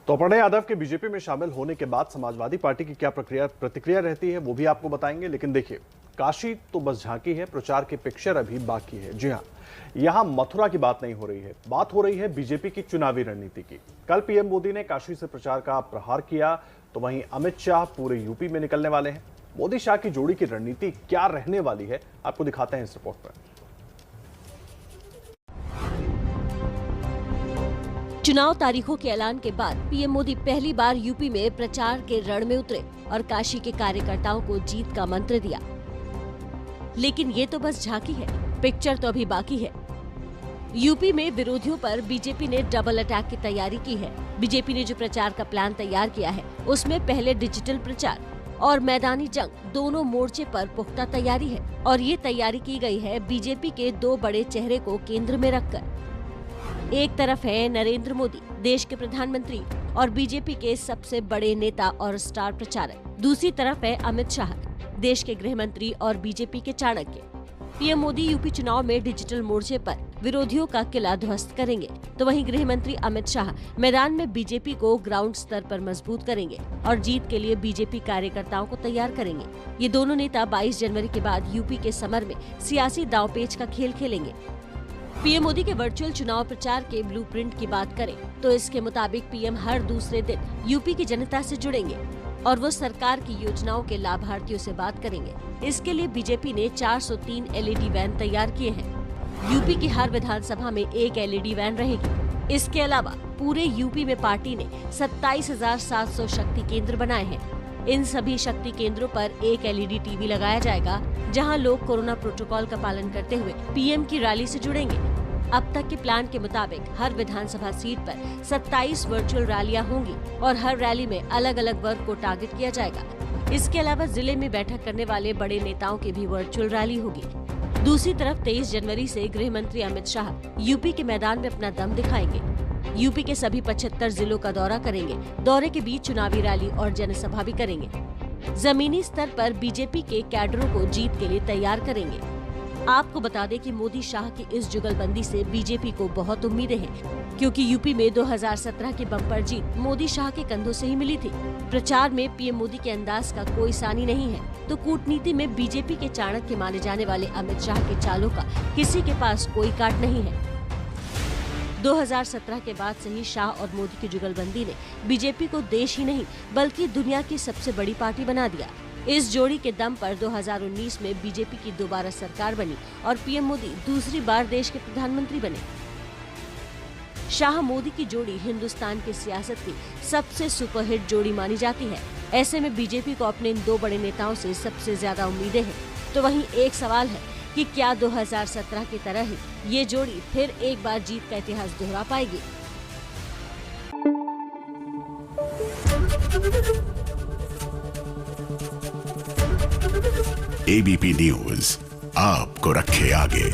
तो अपर्णा यादव के बीजेपी में शामिल होने के बाद समाजवादी पार्टी की क्या प्रतिक्रिया रहती है वो भी आपको बताएंगे। लेकिन देखिए, काशी तो बस झांकी है, प्रचार की पिक्चर अभी बाकी है। जी हाँ, यहाँ मथुरा की बात नहीं हो रही है, बात हो रही है बीजेपी की चुनावी रणनीति की। कल पीएम मोदी ने काशी से प्रचार का प्रहार किया, तो वहीं अमित शाह पूरे यूपी में निकलने वाले हैं। मोदी शाह की जोड़ी की रणनीति क्या रहने वाली है, आपको दिखाते हैं इस रिपोर्ट में। चुनाव तारीखों के ऐलान के बाद पीएम मोदी पहली बार यूपी में प्रचार के रण में उतरे और काशी के कार्यकर्ताओं को जीत का मंत्र दिया। लेकिन ये तो बस झांकी है, पिक्चर तो अभी बाकी है। यूपी में विरोधियों पर बीजेपी ने डबल अटैक की तैयारी की है। बीजेपी ने जो प्रचार का प्लान तैयार किया है, उसमें पहले डिजिटल प्रचार और मैदानी जंग दोनों मोर्चे पर पुख्ता तैयारी है। और ये तैयारी की गई है बीजेपी के दो बड़े चेहरे को केंद्र में रखकर। एक तरफ है नरेंद्र मोदी, देश के प्रधानमंत्री और बीजेपी के सबसे बड़े नेता और स्टार प्रचारक। दूसरी तरफ है अमित शाह, देश के गृह मंत्री और बीजेपी के चाणक्य। पीएम मोदी यूपी चुनाव में डिजिटल मोर्चे पर विरोधियों का किला ध्वस्त करेंगे, तो वहीं गृह मंत्री अमित शाह मैदान में बीजेपी को ग्राउंड स्तर पर मजबूत करेंगे और जीत के लिए बीजेपी कार्यकर्ताओं को तैयार करेंगे। ये दोनों नेता 22 जनवरी के बाद यूपी के समर में सियासी दांवपेच का खेल खेलेंगे। पीएम मोदी के वर्चुअल चुनाव प्रचार के ब्लूप्रिंट की बात करें तो इसके मुताबिक पीएम हर दूसरे दिन यूपी की जनता से जुड़ेंगे और वो सरकार की योजनाओं के लाभार्थियों से बात करेंगे। इसके लिए बीजेपी ने 403 एलईडी वैन तैयार किए हैं। यूपी की हर विधानसभा में एक एलईडी वैन रहेगी। इसके अलावा पूरे यूपी में पार्टी ने 27,700 शक्ति केंद्र बनाए हैं। इन सभी शक्ति केंद्रों पर एक एलईडी टीवी लगाया जाएगा, जहां लोग कोरोना प्रोटोकॉल का पालन करते हुए पीएम की रैली से जुड़ेंगे। अब तक के प्लान के मुताबिक हर विधानसभा सीट पर 27 वर्चुअल रैलियां होंगी और हर रैली में अलग अलग वर्ग को टारगेट किया जाएगा। इसके अलावा जिले में बैठक करने वाले बड़े नेताओं की भी वर्चुअल रैली होगी। दूसरी तरफ 23 जनवरी से गृह मंत्री अमित शाह यूपी के मैदान में अपना दम दिखाएंगे। यूपी के सभी 75 जिलों का दौरा करेंगे। दौरे के बीच चुनावी रैली और जनसभा भी करेंगे। जमीनी स्तर पर बीजेपी के कैडरों को जीत के लिए तैयार करेंगे। आपको बता दें कि मोदी शाह की इस जुगलबंदी से बीजेपी को बहुत उम्मीदें हैं, क्योंकि यूपी में 2017 की बम्पर जीत मोदी शाह के कंधों से ही मिली थी। प्रचार में पीएम मोदी के अंदाज का कोई सानी नहीं है, तो कूटनीति में बीजेपी के चाणक्य माने जाने वाले अमित शाह के चालों का किसी के पास कोई काट नहीं है। 2017 के बाद से ही शाह और मोदी की जुगलबंदी ने बीजेपी को देश ही नहीं बल्कि दुनिया की सबसे बड़ी पार्टी बना दिया। इस जोड़ी के दम पर 2019 में बीजेपी की दोबारा सरकार बनी और पीएम मोदी दूसरी बार देश के प्रधानमंत्री बने। शाह मोदी की जोड़ी हिंदुस्तान की सियासत की सबसे सुपरहिट जोड़ी मानी जाती है। ऐसे में बीजेपी को अपने इन दो बड़े नेताओं से सबसे ज्यादा उम्मीदें हैं। तो वहीं एक सवाल है कि क्या 2017 की तरह ही ये जोड़ी फिर एक बार जीत का इतिहास दोहरा पाएगी। एबीपी न्यूज आपको रखे आगे।